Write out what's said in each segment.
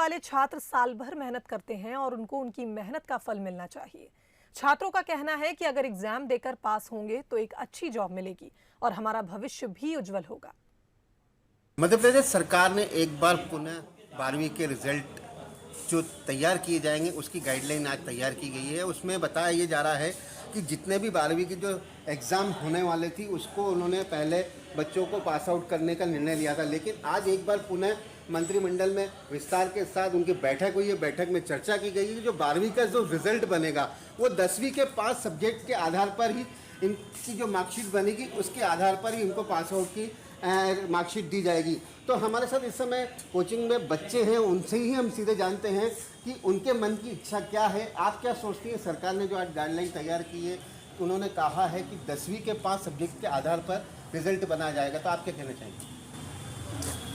वाले छात्र साल भर मेहनत करते हैं और उनको उनकी मेहनत का फल मिलना चाहिए। छात्रों का कहना है कि अगर एग्जाम देकर पास होंगे तो एक अच्छी जॉब मिलेगी और हमारा भविष्य भी उज्जवल होगा। मध्य प्रदेश सरकार ने एक बार पुनः 12वीं के रिजल्ट जो तैयार किए जाएंगे उसकी गाइडलाइन आज तैयार की गई है। उसमें बताया ये जा रहा है कि जितने भी 12वीं की जो एग्ज़ाम होने वाले थी उसको उन्होंने पहले बच्चों को पास आउट करने का निर्णय लिया था, लेकिन आज एक बार पुनः मंत्रिमंडल में विस्तार के साथ उनकी बैठक हुई है। बैठक में चर्चा की गई है कि जो 12वीं का जो रिजल्ट बनेगा वो 10वीं के 5 सब्जेक्ट के आधार पर ही इनकी जो मार्कशीट बनेगी उसके आधार पर ही इनको पास आउट की मार्कशीट दी जाएगी। तो हमारे साथ इस समय कोचिंग में बच्चे हैं, उनसे ही हम सीधे जानते हैं कि उनके मन की इच्छा क्या है। आप क्या सोचती हैं? सरकार ने जो आज गाइडलाइन तैयार की है, उन्होंने कहा है कि 10वीं के 5 सब्जेक्ट के आधार पर रिजल्ट बनाया जाएगा, तो आप क्या कहना चाहेंगे?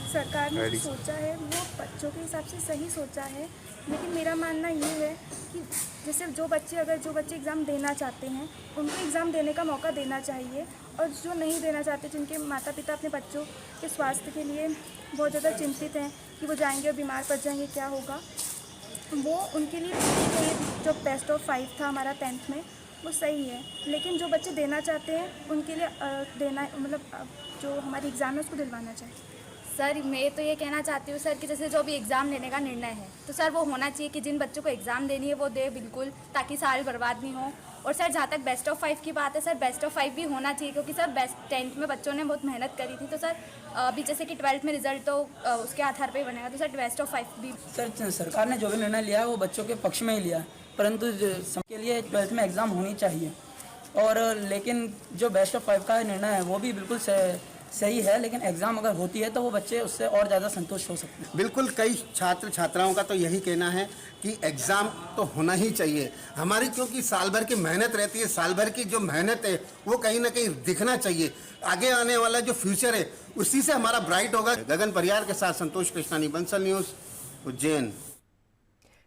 सरकार ने जो सोचा है वो बच्चों के हिसाब से सही सोचा है, लेकिन मेरा मानना ये है कि जैसे जो बच्चे एग्ज़ाम देना चाहते हैं उनको एग्ज़ाम देने का मौका देना चाहिए, और जो नहीं देना चाहते, जिनके माता पिता अपने बच्चों के स्वास्थ्य के लिए बहुत ज़्यादा चिंतित हैं कि वो जाएंगे और बीमार पड़ जाएंगे, क्या होगा, वो उनके लिए जो बेस्ट ऑफ 5 था हमारा 10th में वो सही है। लेकिन जो बच्चे देना चाहते हैं उनके लिए जो हमारी एग्ज़ाम है उसको दिलवाना चाहिए। सर, मैं तो ये कहना चाहती हूँ सर कि जैसे जो भी एग्ज़ाम लेने का निर्णय है तो सर वो होना चाहिए कि जिन बच्चों को एग्ज़ाम देनी है वो दे बिल्कुल, ताकि साल बर्बाद नहीं हो। और सर जहाँ तक बेस्ट ऑफ 5 की बात है, सर बेस्ट ऑफ 5 भी होना चाहिए, क्योंकि सर 10th में बच्चों ने बहुत मेहनत करी थी। तो सर अभी जैसे कि 12th में रिजल्ट तो उसके आधार पर ही बनेगा, तो सर बेस्ट ऑफ 5 भी। सर सरकार ने जो भी निर्णय लिया है वो बच्चों के पक्ष में ही लिया है, परंतु सबके लिए 12th में एग्ज़ाम होनी चाहिए। और लेकिन जो बेस्ट ऑफ 5 का निर्णय है वो भी बिल्कुल सही है, लेकिन एग्ज़ाम अगर होती है तो वो बच्चे उससे और ज़्यादा संतुष्ट हो सकते हैं। बिल्कुल, कई छात्र छात्राओं का तो यही कहना है कि एग्ज़ाम तो होना ही चाहिए हमारी, क्योंकि साल भर की मेहनत रहती है, साल भर की जो मेहनत है वो कहीं ना कहीं दिखना चाहिए। आगे आने वाला जो फ्यूचर है उसी से हमारा ब्राइट होगा। गगन परियार के साथ संतोष कृष्णानी, बंसल न्यूज़, उज्जैन।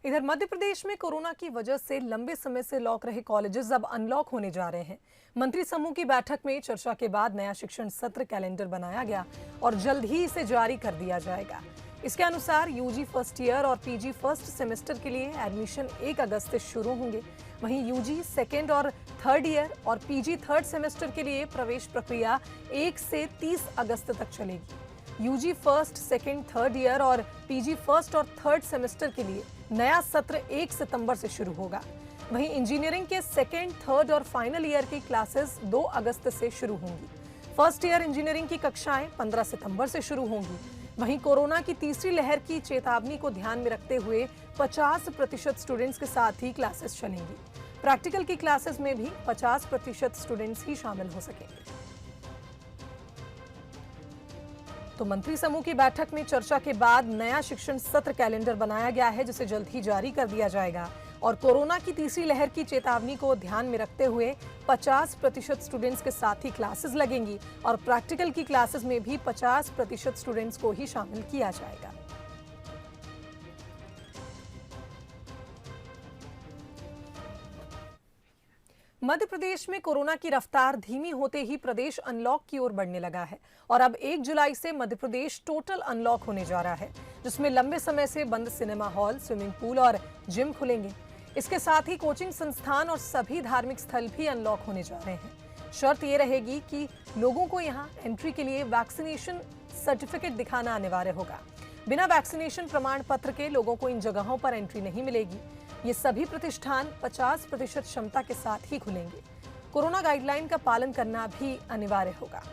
इधर मध्य प्रदेश में कोरोना की वजह से लंबे समय से लॉक रहे कॉलेजेस अब अनलॉक होने जा रहे हैं। मंत्री समूह की बैठक में चर्चा के बाद नया शिक्षण सत्र कैलेंडर बनाया गया और जल्द ही इसे जारी कर दिया जाएगा। इसके अनुसार यूजी फर्स्ट ईयर और पीजी फर्स्ट सेमेस्टर के लिए एडमिशन 1 अगस्त से शुरू होंगे। वहीं यूजी सेकेंड और थर्ड ईयर और पीजी थर्ड सेमेस्टर के लिए प्रवेश प्रक्रिया 1 से 30 अगस्त तक चलेगी। UG first, second, third year और पीजी फर्स्ट और थर्ड सेमेस्टर के लिए नया सत्र 1 सितंबर से शुरू होगा। वहीं इंजीनियरिंग के सेकेंड, थर्ड और फाइनल ईयर की क्लासेस 2 अगस्त से शुरू होंगी। फर्स्ट ईयर इंजीनियरिंग की कक्षाएं 15 सितंबर से शुरू होंगी। वहीं कोरोना की तीसरी लहर की चेतावनी को ध्यान में रखते हुए 50% स्टूडेंट्स के साथ ही क्लासेस चलेंगी। प्रैक्टिकल की क्लासेस में भी 50% स्टूडेंट्स ही शामिल हो सकेंगे। तो मंत्री समूह की बैठक में चर्चा के बाद नया शिक्षण सत्र कैलेंडर बनाया गया है, जिसे जल्द ही जारी कर दिया जाएगा। और कोरोना की तीसरी लहर की चेतावनी को ध्यान में रखते हुए 50% स्टूडेंट्स के साथ ही क्लासेस लगेंगी और प्रैक्टिकल की क्लासेस में भी 50% स्टूडेंट्स को ही शामिल किया जाएगा। मध्य प्रदेश में कोरोना की रफ्तार धीमी होते ही प्रदेश अनलॉक की ओर बढ़ने लगा है और अब 1 जुलाई से मध्य प्रदेश टोटल अनलॉक होने जा रहा है, जिसमें लंबे समय से बंद सिनेमा हॉल, स्विमिंग पूल और जिम खुलेंगे। इसके साथ ही कोचिंग संस्थान और सभी धार्मिक स्थल भी अनलॉक होने जा रहे हैं। शर्त ये रहेगी कि लोगों को यहाँ एंट्री के लिए वैक्सीनेशन सर्टिफिकेट दिखाना अनिवार्य होगा। बिना वैक्सीनेशन प्रमाण पत्र के लोगों को इन जगहों पर एंट्री नहीं मिलेगी। ये सभी प्रतिष्ठान 50% क्षमता के साथ ही खुलेंगे। कोरोना गाइडलाइन का पालन करना भी अनिवार्य होगा।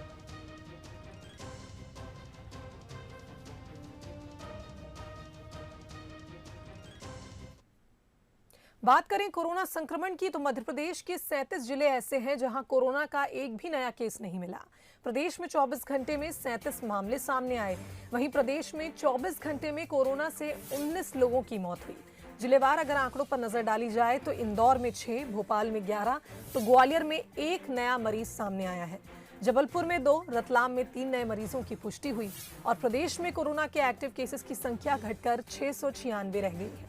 बात करें कोरोना संक्रमण की तो मध्य प्रदेश के 37 जिले ऐसे हैं जहां कोरोना का एक भी नया केस नहीं मिला। प्रदेश में 24 घंटे में 37 मामले सामने आए। वहीं प्रदेश में 24 घंटे में कोरोना से 19 लोगों की मौत हुई। जिलेवार अगर आंकड़ों पर नजर डाली जाए तो इंदौर में 6, भोपाल में 11, तो ग्वालियर में 1 नया मरीज सामने आया है। जबलपुर में 2, रतलाम में 3 नए मरीजों की पुष्टि हुई और प्रदेश में कोरोना के एक्टिव केसेस की संख्या घटकर 696 रह गई है।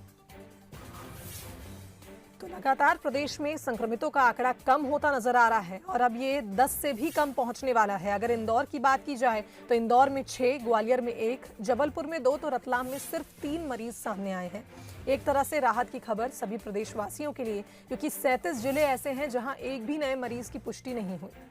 तो लगातार प्रदेश में संक्रमितों का आंकड़ा कम होता नजर आ रहा है और अब ये 10 से भी कम पहुंचने वाला है। अगर इंदौर की बात की जाए तो इंदौर में 6, ग्वालियर में 1, जबलपुर में 2 तो रतलाम में सिर्फ 3 मरीज सामने आए हैं। एक तरह से राहत की खबर सभी प्रदेशवासियों के लिए, क्योंकि 37 जिले ऐसे हैं जहां एक भी नए मरीज की पुष्टि नहीं हुई।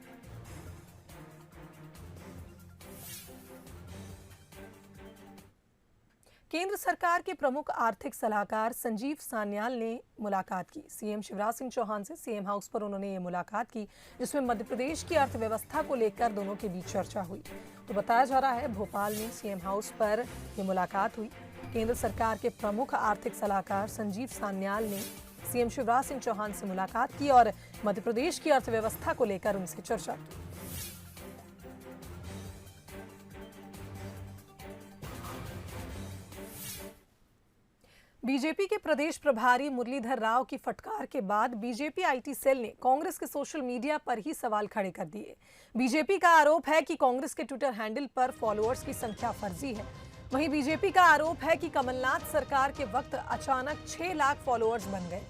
केंद्र सरकार के प्रमुख आर्थिक सलाहकार संजीव सान्याल ने मुलाकात की। सीएम शिवराज सिंह चौहान से सीएम हाउस पर उन्होंने ये मुलाकात की, जिसमें मध्य प्रदेश की अर्थव्यवस्था को लेकर दोनों के बीच चर्चा हुई। तो बताया जा रहा है भोपाल में सीएम हाउस पर ये मुलाकात हुई। केंद्र सरकार के प्रमुख आर्थिक सलाहकार संजीव सान्याल ने सीएम शिवराज सिंह चौहान से मुलाकात की और मध्य प्रदेश की अर्थव्यवस्था को लेकर उनसे चर्चा की। बीजेपी के प्रदेश प्रभारी मुरलीधर राव की फटकार के बाद बीजेपी आईटी सेल ने कांग्रेस के सोशल मीडिया पर ही सवाल खड़े कर दिए। बीजेपी का आरोप है कि कांग्रेस के ट्विटर हैंडल पर फॉलोअर्स की संख्या फर्जी है। वहीं बीजेपी का आरोप है कि कमलनाथ सरकार के वक्त अचानक 6 लाख फॉलोअर्स बन गए।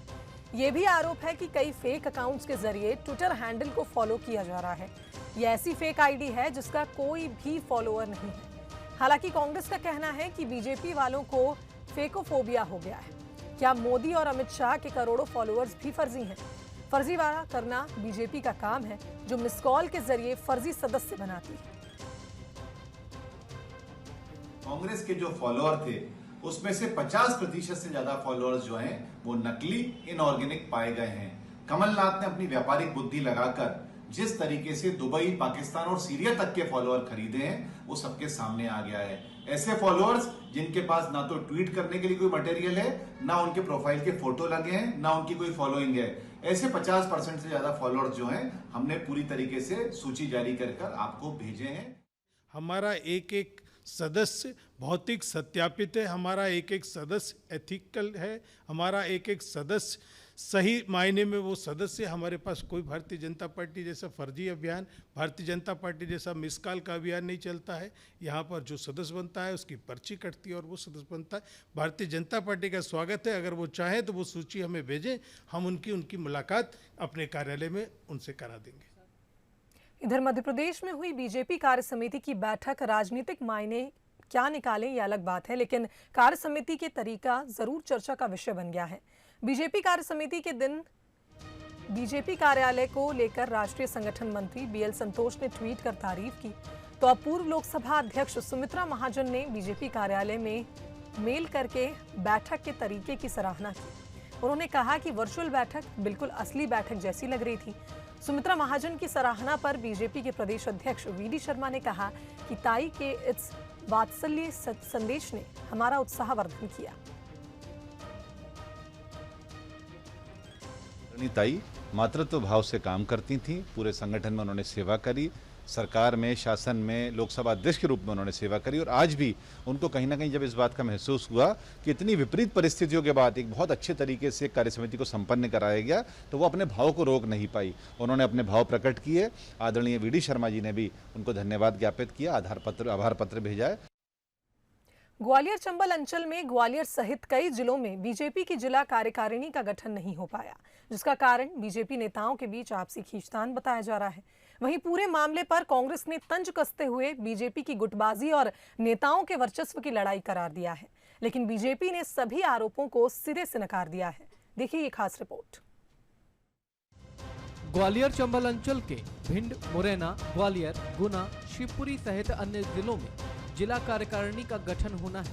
ये भी आरोप है कि कई फेक अकाउंट्स के जरिए ट्विटर हैंडल को फॉलो किया जा रहा है। ये ऐसी फेक आईडी है जिसका कोई भी फॉलोअर नहीं है। हालांकि कांग्रेस का कहना है कि बीजेपी वालों को फेकोफोबिया हो गया है। क्या मोदी और अमित शाह के करोड़ों फॉलोअर्स भी फर्जी हैं? फर्जीवाड़ा करना बीजेपी का काम है, जो मिस कॉल के जरिए फर्जी सदस्य बनाती है। कांग्रेस के जो फॉलोअर थे उसमें से 50% से ज्यादा फॉलोअर्स जो हैं वो नकली, इनऑर्गेनिक पाए गए हैं। कमलनाथ ने अपनी व्यापारिक बुद्धि लगाकर जिस तरीके से दुबई, पाकिस्तान और सीरिया तक के फॉलोअर खरीदे हैं वो सबके सामने आ गया है। ऐसे फॉलोअर्स जिनके पास ना तो ट्वीट करने के लिए कोई मटेरियल है, ना उनके प्रोफाइल के फोटो लगे हैं, ना उनकी कोई फॉलोइंग है, ऐसे 50% से ज्यादा फॉलोअर्स जो हैं हमने पूरी तरीके से सूची जारी कर आपको भेजे हैं। हमारा एक एक सदस्य भौतिक सत्यापित है, हमारा एक एक सदस्य एथिकल है, हमारा एक एक सदस्य सही मायने में वो सदस्य। हमारे पास कोई भारतीय जनता पार्टी जैसा फर्जी अभियान, भारतीय जनता पार्टी जैसा मिसकॉल का अभियान नहीं चलता है। यहाँ पर जो सदस्य बनता है उसकी पर्ची कटती है और वो सदस्य बनता है। भारतीय जनता पार्टी का स्वागत है। अगर वो चाहें तो वो सूची हमें भेजें, हम उनकी मुलाकात अपने कार्यालय में उनसे करा देंगे। इधर मध्य प्रदेश में हुई बीजेपी कार्य समिति की बैठक राजनीतिक मायने क्या निकाले ये अलग बात है, लेकिन कार्य समिति के तरीका जरूर चर्चा का विषय बन गया है। बीजेपी कार्य समिति के दिन बीजेपी कार्यालय को लेकर राष्ट्रीय संगठन मंत्री बीएल संतोष ने ट्वीट कर तारीफ की, तो अब पूर्व लोकसभा अध्यक्ष सुमित्रा महाजन ने बीजेपी कार्यालय में मेल करके बैठक के तरीके की सराहना की। उन्होंने कहा कि वर्चुअल बैठक बिल्कुल असली बैठक जैसी लग रही थी। सुमित्रा महाजन की सराहना पर बीजेपी के प्रदेश अध्यक्ष वीडी शर्मा ने कहा कि ताई के इस वात्सल्य संदेश ने हमारा उत्साहवर्धन किया। ताई मातृत्व भाव से काम करती थी, पूरे संगठन में उन्होंने सेवा करी, सरकार में, शासन में, लोकसभा अध्यक्ष के रूप में उन्होंने सेवा करी और आज भी उनको कहीं ना कहीं जब इस बात का महसूस हुआ कि इतनी विपरीत परिस्थितियों के बाद एक बहुत अच्छे तरीके से कार्य समिति को संपन्न कराया गया, तो वो अपने भाव को रोक नहीं पाई। उन्होंने अपने भाव प्रकट किए। आदरणीय वीडी शर्मा जी ने भी उनको धन्यवाद ज्ञापित किया, आभार पत्र भेजा है। ग्वालियर चंबल अंचल में ग्वालियर सहित कई जिलों में बीजेपी की जिला कार्यकारिणी का गठन नहीं हो पाया, जिसका कारण बीजेपी नेताओं के बीच आपसी खींचतान बताया जा रहा है। वहीं पूरे मामले पर कांग्रेस ने तंज कसते हुए बीजेपी की गुटबाजी और नेताओं के वर्चस्व की लड़ाई करार दिया है, लेकिन बीजेपी ने सभी आरोपों को सिरे से नकार दिया है। देखिए ये खास रिपोर्ट। ग्वालियर चंबल अंचल के भिंड, मुरैना, ग्वालियर, गुना, शिवपुरी सहित अन्य जिलों में जिला कार्यकारिणी का गठन होना है,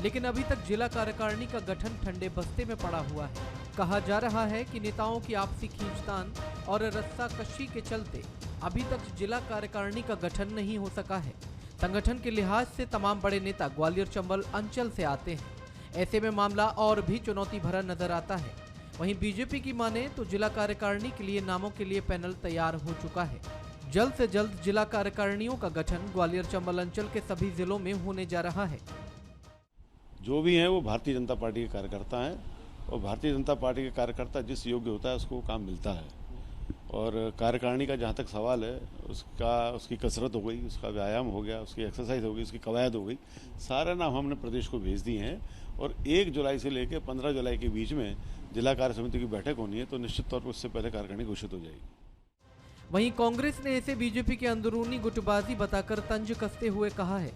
लेकिन अभी तक जिला कार्यकारिणी का गठन ठंडे बस्ते में पड़ा हुआ है। कहा जा रहा है कि नेताओं की आपसी खींचतान और रस्साकशी के चलते अभी तक जिला कार्यकारिणी का गठन नहीं हो सका है। संगठन के लिहाज से तमाम बड़े नेता ग्वालियर चंबल अंचल से आते हैं, ऐसे में मामला और भी चुनौती भरा नजर आता है। वहीं बीजेपी की माने तो जिला कार्यकारिणी के लिए नामों के लिए पैनल तैयार हो चुका है। जल्द से जल्द जिला कार्यकारिणियों का गठन ग्वालियर चंबल अंचल के सभी जिलों में होने जा रहा है। जो भी हैं वो भारतीय जनता पार्टी के कार्यकर्ता हैं और भारतीय जनता पार्टी के कार्यकर्ता जिस योग्य होता है उसको काम मिलता है। और कार्यकारिणी का जहाँ तक सवाल है उसकी कसरत हो गई, उसका व्यायाम हो गया, उसकी एक्सरसाइज हो गई, उसकी कवायद हो गई। सारे नाम हमने प्रदेश को भेज दिए हैं और 1 जुलाई से लेकर 15 जुलाई के बीच में जिला कार्य समिति की बैठक होनी है, तो निश्चित तौर पर उससे पहले कार्यकारिणी घोषित हो जाएगी। वहीं कांग्रेस ने इसे बीजेपी के अंदरूनी गुटबाजी बताकर तंज कसते हुए कहा है,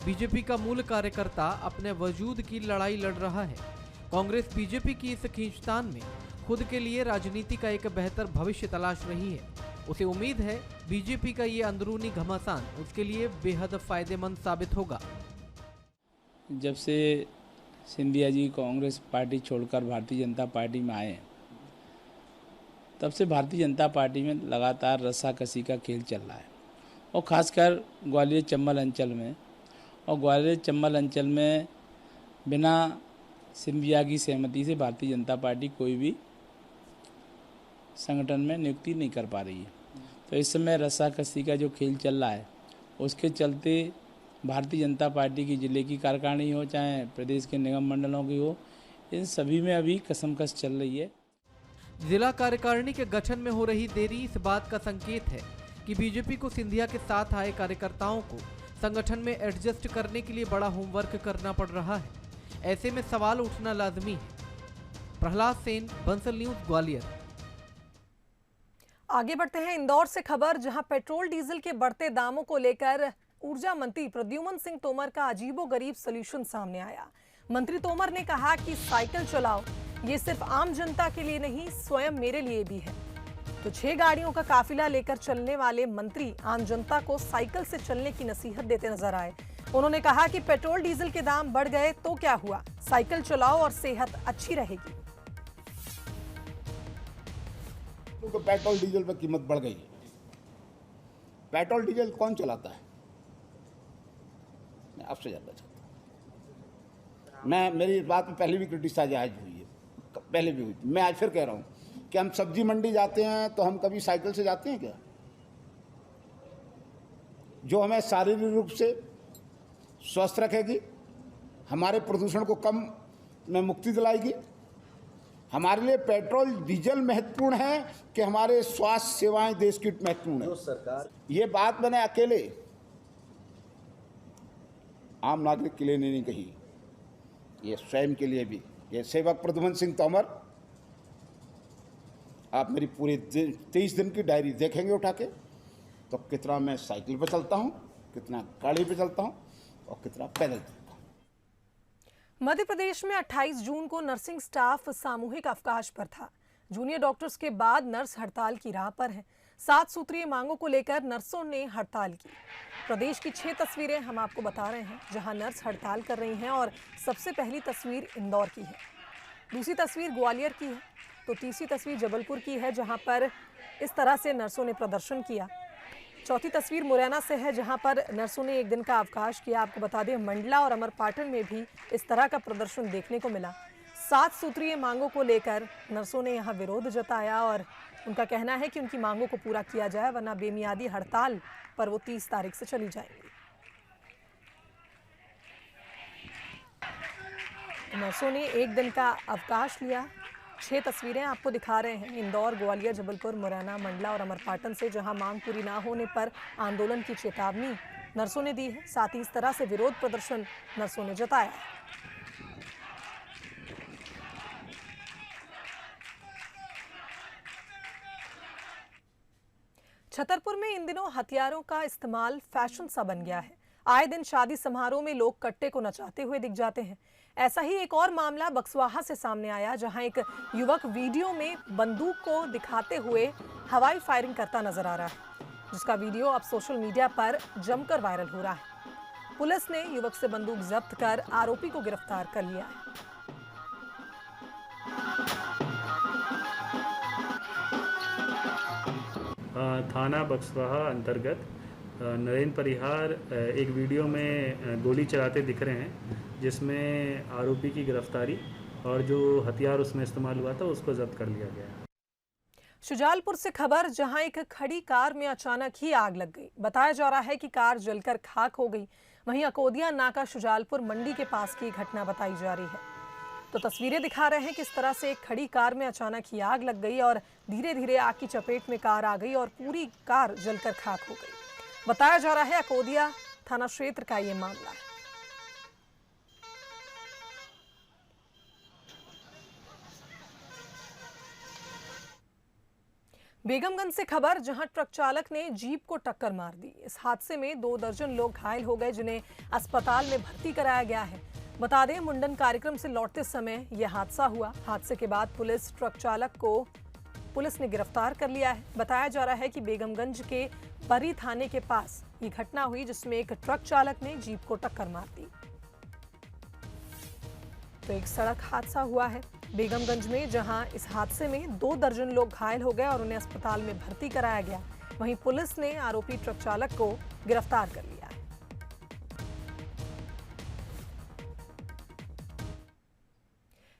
बीजेपी का मूल कार्यकर्ता अपने वजूद की लड़ाई लड़ रहा है। कांग्रेस बीजेपी की इस खींचतान में खुद के लिए राजनीति का एक बेहतर भविष्य तलाश रही है। उसे उम्मीद है बीजेपी का ये अंदरूनी घमासान उसके लिए बेहद फायदेमंद साबित होगा। जब से सिंधिया जी कांग्रेस पार्टी छोड़कर भारतीय जनता पार्टी में आए, तब से भारतीय जनता पार्टी में लगातार रस्साकसी का खेल चल रहा है, और ख़ासकर ग्वालियर चंबल अंचल में। और ग्वालियर चंबल अंचल में बिना सिंधिया की सहमति से भारतीय जनता पार्टी कोई भी संगठन में नियुक्ति नहीं कर पा रही है। तो इस समय रस्साकसी का जो खेल चल रहा है, उसके चलते भारतीय जनता पार्टी की जिले की कार्यकारिणी हो, चाहे प्रदेश के निगम मंडलों की हो, इन सभी में अभी कसमकस चल रही है। जिला कार्यकारिणी के गठन में हो रही देरी इस बात का संकेत है कि बीजेपी को सिंधिया के साथ आए कार्यकर्ताओं को संगठन में एडजस्ट करने के लिए बड़ा होमवर्क करना पड़ रहा है। ऐसे में सवाल उठना लाजमी है। प्रहलाद सेन, बंसल न्यूज, ग्वालियर। आगे बढ़ते हैं इंदौर से खबर, जहां पेट्रोल डीजल के बढ़ते दामों को लेकर ऊर्जा मंत्री प्रद्युम्न सिंह तोमर का अजीबोगरीब सॉल्यूशन सामने आया। मंत्री तोमर ने कहा कि साइकिल चलाओ, ये सिर्फ आम जनता के लिए नहीं, स्वयं मेरे लिए भी है। तो 6 गाड़ियों का काफिला लेकर चलने वाले मंत्री आम जनता को साइकिल से चलने की नसीहत देते नजर आए। उन्होंने कहा कि पेट्रोल डीजल के दाम बढ़ गए तो क्या हुआ, साइकिल चलाओ और सेहत अच्छी रहेगी। तो पेट्रोल डीजल पर कीमत बढ़ गई है। पेट्रोल डीजल कौन चलाता है? मैं आपसे जानना चाहता हूँ। मेरी इस बात में पहले भी क्रिटिसाइज हुई है, पहले भी हुई। मैं आज फिर कह रहा हूँ कि हम सब्जी मंडी जाते हैं तो हम कभी साइकिल से जाते हैं क्या? जो हमें शारीरिक रूप से स्वस्थ रखेगी, हमारे प्रदूषण को कम में मुक्ति दिलाएगी। हमारे लिए पेट्रोल डीजल महत्वपूर्ण है कि हमारे स्वास्थ्य सेवाएं देश की महत्वपूर्ण है। सरकार ये बात मैंने अकेले आम नागरिक के लिए नहीं कही, ये स्वयं के लिए भी। ये सेवक प्रद्युम्न सिंह तोमर, आप मेरी पूरी 23 दिन की डायरी देखेंगे उठा के, तो कितना मैं साइकिल पे चलता हूँ, कितना गाड़ी पे चलता हूँ और कितना पैदल चलता हूँ। मध्य प्रदेश में 28 जून को नर्सिंग स्टाफ सामूहिक अवकाश पर था। जूनियर डॉक्टर्स के बाद नर्स हड़ताल की राह पर हैं। 7 सूत्रीय मांगों को लेकर नर्सों ने हड़ताल की। प्रदेश की 6 तस्वीरें हम आपको बता रहे हैं जहां नर्स हड़ताल कर रही हैं, और सबसे पहली तस्वीर इंदौर की है, दूसरी तस्वीर ग्वालियर की है, तो तीसरी तस्वीर जबलपुर की है जहां पर इस तरह से नर्सों ने प्रदर्शन किया। चौथी तस्वीर मुरैना से है जहां पर नर्सों ने एक दिन का अवकाश किया। आपको बता दें मंडला और अमरपाटन में भी इस तरह का प्रदर्शन देखने को मिला। 7 सूत्रीय मांगों को लेकर नर्सों ने यहां विरोध जताया और उनका कहना है कि उनकी मांगों को पूरा किया जाए, वरना बेमियादी हड़ताल पर वो 30 तारीख से चली जाएंगी। नर्सों ने एक दिन का अवकाश लिया। 6 तस्वीरें आपको दिखा रहे हैं इंदौर, ग्वालियर, जबलपुर, मुरैना, मंडला और अमरपाटन से, जहां मांग पूरी ना होने पर आंदोलन की चेतावनी नर्सों ने दी है। साथ ही इस तरह से विरोध प्रदर्शन नर्सों ने जताया है। छतरपुर में इन दिनों हथियारों का इस्तेमाल फैशन सा बन गया है। आए दिन शादी समारोह में लोग कट्टे को नचाते हुए दिख जाते हैं। ऐसा ही एक और मामला बक्सवाहा से सामने आया, जहां एक युवक वीडियो में बंदूक को दिखाते हुए हवाई फायरिंग करता नजर आ रहा है, जिसका वीडियो अब सोशल मीडिया पर जमकर वायरल हो रहा है। पुलिस ने युवक से बंदूक जब्त कर आरोपी को गिरफ्तार कर लिया है। थाना बक्सवाहा अंतर्गत नरेंद्र परिहार एक वीडियो में गोली चलाते दिख रहे हैं, जिसमें आरोपी की गिरफ्तारी और जो हथियार उसमें इस्तेमाल हुआ था उसको जब्त कर लिया गया। शुजालपुर से खबर, जहां एक खड़ी कार में अचानक ही आग लग गई। बताया जा रहा है कि कार जलकर खाक हो गई। वहीं अकोदिया नाका शुजालपुर मंडी के पास की घटना बताई जा रही है। तो तस्वीरें दिखा रहे हैं किस तरह से एक खड़ी कार में अचानक ही आग लग गई और धीरे धीरे आग की चपेट में कार आ गई और पूरी कार जलकर खाक हो गई। बताया जा रहा है अकोदिया थाना क्षेत्र का ये मामला है। बेगमगंज से खबर, जहां ट्रक चालक ने जीप को टक्कर मार दी। इस हादसे में 2 दर्जन लोग घायल हो गए, जिन्हें अस्पताल में भर्ती कराया गया है। बता दें, मुंडन कार्यक्रम से लौटते समय यह हादसा हुआ। हादसे के बाद ट्रक चालक को पुलिस ने गिरफ्तार कर लिया है। बताया जा रहा है कि बेगमगंज के परी थाने के पास ये घटना हुई, जिसमें एक ट्रक चालक ने जीप को टक्कर मार दी। तो एक सड़क हादसा हुआ है बेगमगंज में, जहां इस हादसे में 2 दर्जन लोग घायल हो गए और उन्हें अस्पताल में भर्ती कराया गया। वहीं पुलिस ने आरोपी ट्रक चालक को गिरफ्तार कर लिया है।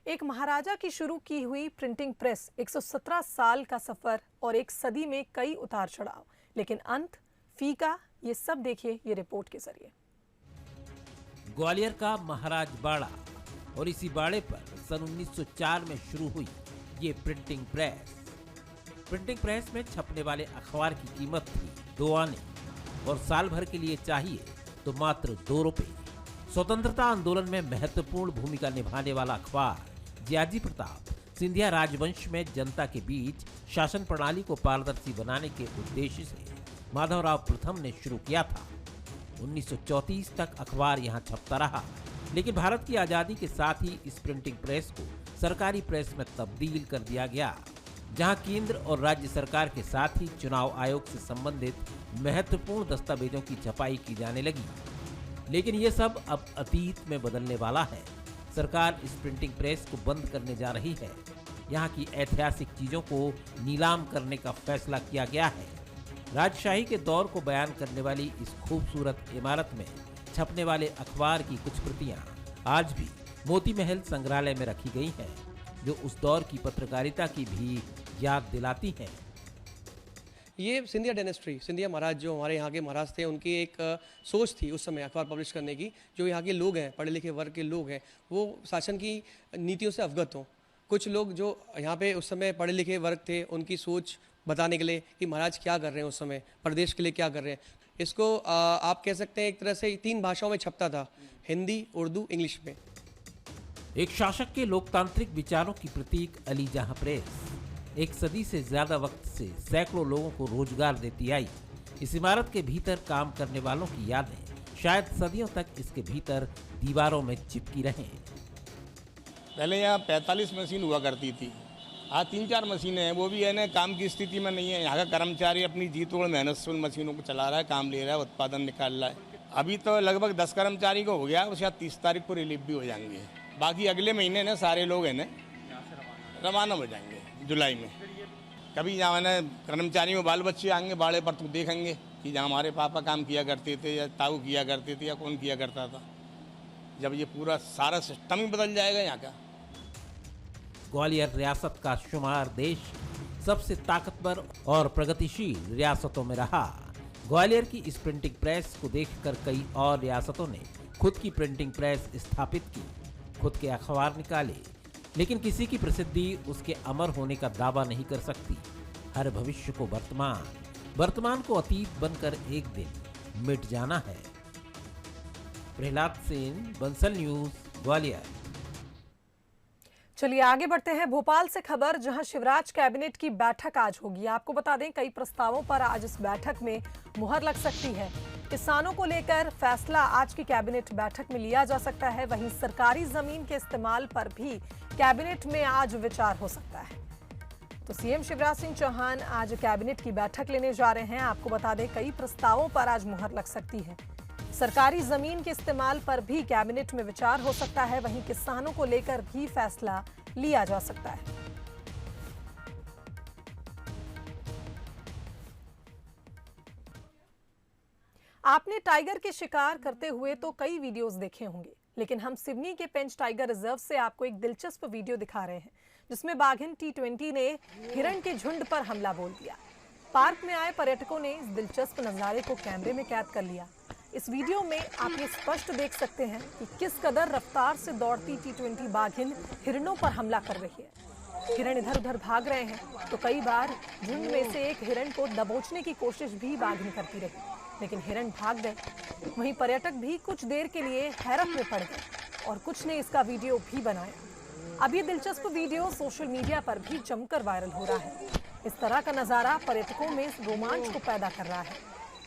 एक महाराजा की शुरू की हुई प्रिंटिंग प्रेस, 117 साल का सफर और एक सदी में कई उतार चढ़ाव, लेकिन अंत फीका, ये सब देखिए ये रिपोर्ट के जरिए। ग्वालियर का महाराज बाड़ा और इसी बाड़े पर सन 1904 में शुरू हुई ये प्रिंटिंग प्रेस। प्रिंटिंग प्रेस में छपने वाले अखबार की कीमत थी 2 आने और साल भर के लिए चाहिए तो मात्र 2 रुपए। स्वतंत्रता आंदोलन में महत्वपूर्ण भूमिका निभाने वाला अखबार जियाजी प्रताप सिंधिया राजवंश में जनता के बीच शासन प्रणाली को पारदर्शी बनाने के उद्देश्य से माधवराव प्रथम ने शुरू किया था। 1934 तक अखबार यहाँ छपता रहा, लेकिन भारत की आज़ादी के साथ ही इस प्रिंटिंग प्रेस को सरकारी प्रेस में तब्दील कर दिया गया, जहां केंद्र और राज्य सरकार के साथ ही चुनाव आयोग से संबंधित महत्वपूर्ण दस्तावेजों की छपाई की जाने लगी। लेकिन ये सब अब अतीत में बदलने वाला है। सरकार इस प्रिंटिंग प्रेस को बंद करने जा रही है। यहाँ की ऐतिहासिक चीज़ों को नीलाम करने का फैसला किया गया है। राजशाही के दौर को बयान करने वाली इस खूबसूरत इमारत में छपने वाले अखबार की कुछ प्रतियां आज भी मोती महल संग्रहालय में रखी गई हैं, जो उस दौर की पत्रकारिता की भी याद दिलाती हैं। ये सिंधिया डायनेस्टी, सिंधिया महाराज जो हमारे यहाँ के महाराज थे, उनकी एक सोच थी उस समय अखबार पब्लिश करने की। जो यहाँ के लोग हैं, पढ़े लिखे वर्ग के लोग हैं, वो शासन की नीतियों से अवगत हों। कुछ लोग जो यहाँ पे उस समय पढ़े लिखे वर्ग थे, उनकी सोच बताने के लिए कि महाराज क्या कर रहे हैं, उस समय प्रदेश के लिए क्या कर रहे हैं। इसको आप कह सकते हैं एक तरह से 3 भाषाओं में छपता था, हिंदी, उर्दू, इंग्लिश में। एक शासक के लोकतांत्रिक विचारों की प्रतीक अली जहां प्रेस एक सदी से ज्यादा वक्त से सैकड़ों लोगों को रोजगार देती आई। इस इमारत के भीतर काम करने वालों की यादें शायद सदियों तक इसके भीतर दीवारों में चिपकी रहें। पहले यहाँ 45 मशीन हुआ करती थी, आज 3-4 मशीनें हैं, वो भी है ना काम की स्थिति में नहीं है। यहाँ का कर्मचारी अपनी जी तोड़ मेहनत से उन मशीनों को चला रहा है, काम ले रहा है, उत्पादन निकाल रहा है। अभी तो लगभग 10 कर्मचारी को हो गया, वो शायद 30 तारीख को रिलीफ भी हो जाएंगे। बाकी अगले महीने ना सारे लोग हैं ना रवाना हो जाएंगे जुलाई में। कभी जहाँ ना कर्मचारी में बाल बच्चे आएंगे बाड़े पर, तो देखेंगे कि जहाँ हमारे पापा काम किया करते थे या ताऊ किया करते थे या कौन किया करता था। जब ये पूरा सारा सिस्टम ही बदल जाएगा यहाँ का। ग्वालियर रियासत का शुमार देश सबसे ताकतवर और प्रगतिशील रियासतों में रहा। ग्वालियर की इस प्रिंटिंग प्रेस को देखकर कई और रियासतों ने खुद की प्रिंटिंग प्रेस स्थापित की, खुद के अखबार निकाले, लेकिन किसी की प्रसिद्धि उसके अमर होने का दावा नहीं कर सकती। हर भविष्य को वर्तमान, वर्तमान को अतीत बनकर एक दिन मिट जाना है। प्रहलाद सेन, बंसल न्यूज, ग्वालियर। चलिए आगे बढ़ते हैं। भोपाल से खबर, जहां शिवराज कैबिनेट की बैठक आज होगी। आपको बता दें, कई प्रस्तावों पर आज इस बैठक में मुहर लग सकती है। किसानों को लेकर फैसला आज की कैबिनेट बैठक में लिया जा सकता है। वहीं सरकारी जमीन के इस्तेमाल पर भी कैबिनेट में आज विचार हो सकता है। तो सीएम शिवराज सिंह चौहान आज कैबिनेट की बैठक लेने जा रहे हैं। आपको बता दें, कई प्रस्तावों पर आज मुहर लग सकती है। सरकारी जमीन के इस्तेमाल पर भी कैबिनेट में विचार हो सकता है। वहीं किसानों को लेकर भी फैसला लिया जा सकता है। आपने टाइगर के शिकार करते हुए तो कई वीडियोस देखे होंगे, लेकिन हम सिवनी के पेंच टाइगर रिजर्व से आपको एक दिलचस्प वीडियो दिखा रहे हैं, जिसमें बाघिन T20 ने हिरण के झुंड पर हमला बोल दिया। पार्क में आए पर्यटकों ने इस दिलचस्प नजारे को कैमरे में कैद कर लिया। इस वीडियो में आप ये स्पष्ट देख सकते हैं कि किस कदर रफ्तार से दौड़ती T20 बाघिन हिरणों पर हमला कर रही है। हिरण इधर उधर भाग रहे हैं, तो कई बार झुंड में से एक हिरण को दबोचने की कोशिश भी बाघिन करती रही, लेकिन हिरण भाग गए। वहीं पर्यटक भी कुछ देर के लिए हैरत में पड़ गए और कुछ ने इसका वीडियो भी बनाया। अब ये दिलचस्प वीडियो सोशल मीडिया पर भी जमकर वायरल हो रहा है। इस तरह का नजारा पर्यटकों में इस रोमांच को पैदा कर रहा है।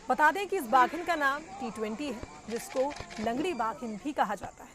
बता दें कि इस बाघिन का नाम T20 है, जिसको लंगड़ी बाघिन भी कहा जाता है।